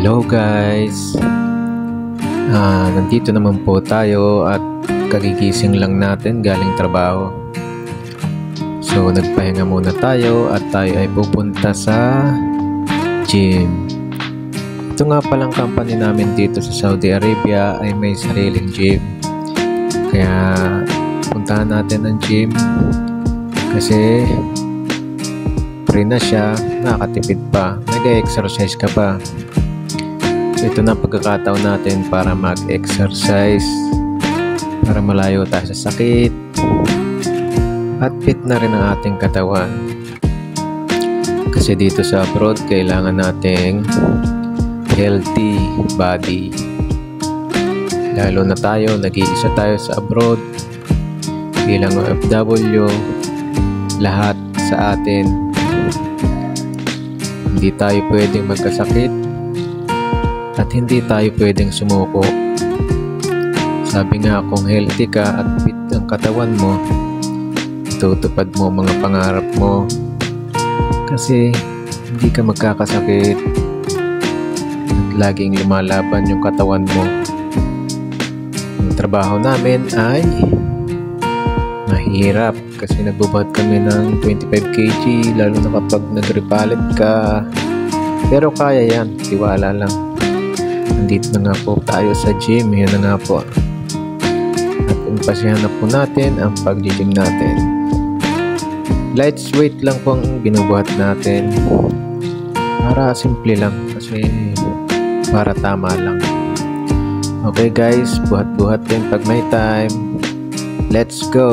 Hello guys! Nandito naman po tayo at kagigising lang natin galing trabaho. So nagpahinga muna tayo at tayo ay pupunta sa gym. Ito nga palang company namin dito sa Saudi Arabia ay may sariling gym. Kaya puntahan natin ang gym kasi free na siya, nakakatipid pa, nag-exercise ka pa. So ito na pagkakataon natin para mag-exercise, para malayo tayo sa sakit at fit na rin ang ating katawan. Kasi dito sa abroad kailangan nating healthy body. Lalo na tayo, nag-iisa tayo sa abroad bilang OFW, lahat sa atin hindi tayo pwedeng magkasakit at hindi tayo pwedeng sumuko. Sabi nga, kung healthy ka at fit ang katawan mo, tutupad mo mga pangarap mo kasi hindi ka magkakasakit at laging lumalaban yung katawan mo. Ang trabaho namin ay mahirap kasi nagbubuhat kami ng 25 kg lalo na kapag nag-repalit ka, pero kaya yan, tiwala lang. Nandito na nga po tayo sa gym, yan na nga po at impasyahan na po natin ang pag-gym natin. Light weight lang po ang binubuhat natin para simple lang, kasi para tama lang. Okay guys, buhat-buhat din pag may time. Let's go!